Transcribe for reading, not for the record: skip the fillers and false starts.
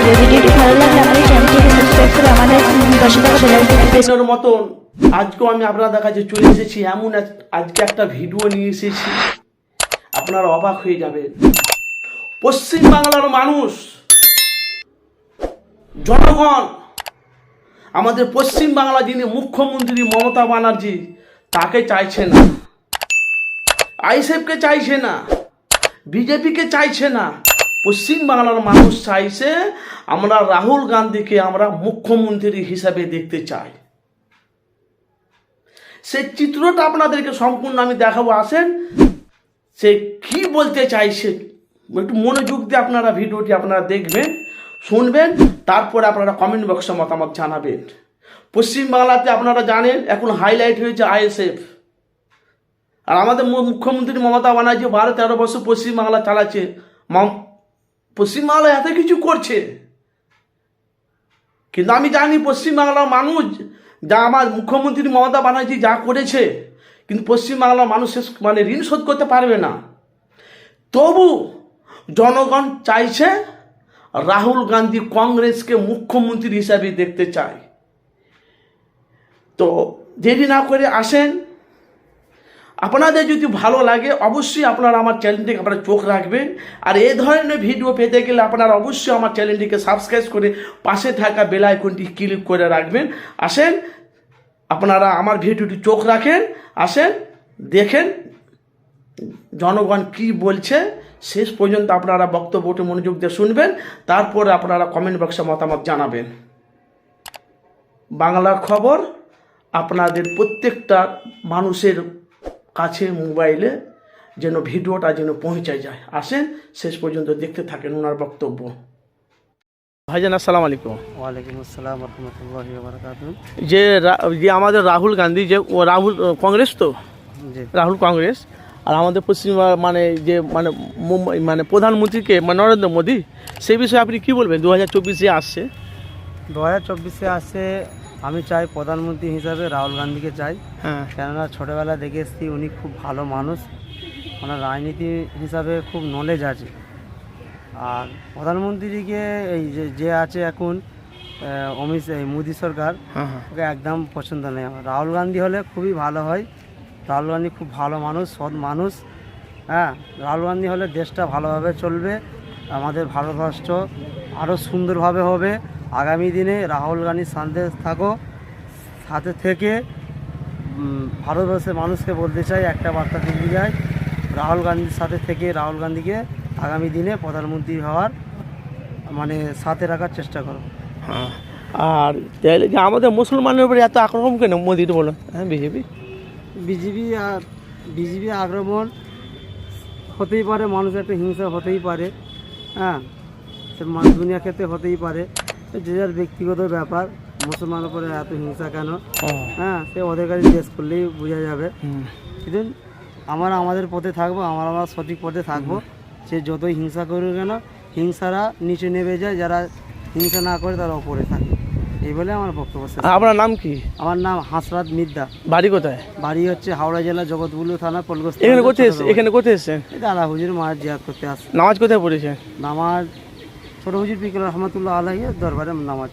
ভিডিওটি ভালো লাগলে আমাদের চ্যানেলটিকে সাবস্ক্রাইব করে আমাদের পাশে থাকা বেল আইকনটি প্রেস এর মতন আজকেও আমি আপনাদের কাছে চলে এসেছি। এমন আজকে একটা ভিডিও নিয়ে এসেছি, আপনারা অবাক হয়ে যাবেন। পশ্চিম বাংলার মানুষ, জনগণ, আমাদের পশ্চিম বাংলা যিনি মুখ্যমন্ত্রী মমতা ব্যানার্জি, তাকে চাইছে না, আইএসএফকে চাইছে না, বিজেপিকে চাইছে না। পশ্চিম বাংলার মানুষ চাইছে আমরা রাহুল গান্ধীকে আমরা মুখ্যমন্ত্রী হিসাবে দেখতে চাই। সেই চিত্রটা আপনাদেরকে সম্পূর্ণ আমি দেখাবো, আসেন সে কি বলতে চাইছে একটু মনোযোগ দিয়ে আপনারা ভিডিওটি আপনারা দেখবেন, শুনবেন, তারপরে আপনারা কমেন্ট বক্সে মতামত জানাবেন। পশ্চিমবাংলাতে আপনারা জানেন এখন হাইলাইট হয়েছে আইএসএফ, আর আমাদের মুখ্যমন্ত্রী মমতা ব্যানার্জি 12-13 বছর পশ্চিমবাংলা চালাচ্ছে। পশ্চিমবাংলা এত কিছু করছে, কিন্তু আমি জানি পশ্চিমবাংলার মানুষ যা আমার মুখ্যমন্ত্রী মমতা ব্যানার্জি যা করেছে, কিন্তু পশ্চিমবাংলার মানুষ মানে ঋণ শোধ করতে পারবে না। তবু জনগণ চাইছে রাহুল গান্ধী কংগ্রেসকে মুখ্যমন্ত্রী হিসাবে দেখতে চায়। তো দেরি না করে আসেন, আপনাদের যদি ভালো লাগে অবশ্যই আপনারা আমার চ্যানেলটিকে আপনারা চোখ রাখবেন। আর এই ধরনের ভিডিও পেতে গেলে আপনারা অবশ্যই আমার চ্যানেলটিকে সাবস্ক্রাইব করে পাশে থাকা বেল আইকনটি ক্লিক করে রাখবেন। আসেন আপনারা আমার ভিডিওটি চোখ রাখেন, আসেন দেখেন জনগণ কি বলছে। শেষ পর্যন্ত আপনারা বক্তব্যটি মনোযোগ দিয়ে শুনবেন, তারপরে আপনারা কমেন্ট বক্সে মতামত জানাবেন। বাংলার খবর আপনাদের প্রত্যেকটা মানুষের কাছে মোবাইলে যেন ভিডিওটা যেন পৌঁছে যায়। আসেন শেষ পর্যন্ত দেখতে থাকেন ওনার বক্তব্য। ভাইজান আসসালামু আলাইকুম। ওয়ালাইকুম আসসালাম রহমতুল্লাহি ওয়া বারাকাতুহু। যে আমাদের রাহুল গান্ধী, যে রাহুল কংগ্রেস, তো জি, রাহুল কংগ্রেস, আর আমাদের পশ্চিম মানে যে মানে মুম্বাই মানে প্রধানমন্ত্রীকে মানে নরেন্দ্র মোদী, সেই বিষয়ে আপনি কি বলবেন? 2024 আসছে, 2024 আসছে। আমি চাই প্রধানমন্ত্রী হিসাবে রাহুল গান্ধীকে চাই। হ্যাঁ, কেননা ছোটোবেলা দেখে এসেছি উনি খুব ভালো মানুষ, ওনার রাজনীতি হিসাবে খুব নলেজ আছে। আর প্রধানমন্ত্রীকে এই যে আছে এখন মোদী সরকার, হ্যাঁ, হ্যাঁ, ওকে একদম পছন্দ নেই আমার। রাহুল গান্ধী হলে খুবই ভালো হয়। রাহুল গান্ধী খুব ভালো মানুষ, সৎ মানুষ। হ্যাঁ, রাহুল গান্ধী হলে দেশটা ভালোভাবে চলবে, আমাদের ভারতবর্ষ আরও সুন্দরভাবে হবে। আগামী দিনে রাহুল গান্ধীর সাথে থেকে ভারতবর্ষের মানুষকে বলতে চাই, একটা বার্তা দিতে চাই, রাহুল গান্ধীর সাথে থেকে রাহুল গান্ধীকে আগামী দিনে প্রধানমন্ত্রী হওয়ার মানে সাথে রাখার চেষ্টা করো। হ্যাঁ। আর তাহলে যে আমাদের মুসলমানের উপরে এত আক্রমণ কেন মোদির বলো? হ্যাঁ, বিজেপি আক্রমণ হতেই পারে, মানুষ একটা হিংসা হতেই পারে। হ্যাঁ, সে দুনিয়া ক্ষেত্রে হতেই পারে, যে যার ব্যক্তিগত ব্যাপার। মুসলমানের উপরে এত হিংসা কেন? হ্যাঁ, সে ওদের কাছে জিজ্ঞেস করলেই বোঝা যাবে। কিন্তু আমরা আমাদের পথে থাকবো, আমরা সঠিক পথে থাকবো। সে যতই হিংসা করুক কেন, হিংসারা নিচে নেমে যায়, যারা হিংসা না করে তারা ওপরে থাকে। এই বলে আমার বক্তব্য। আপনার নাম কি? আমার নাম হাসরাত মিদ্দা। বাড়ি কোথায়? বাড়ি হচ্ছে হাওড়া জেলা জগৎবুলু থানা পলগোস। এখানে কোথায় এসেছেন? দাদা হুজুর মায়ের জিয়াদ করতে আসছে। নামাজ কোথায় পড়েছেন? নামাজ ছোট হুজুর পিকুল রহমতুল্লাহ আলাইহির দরবারে নামাজ।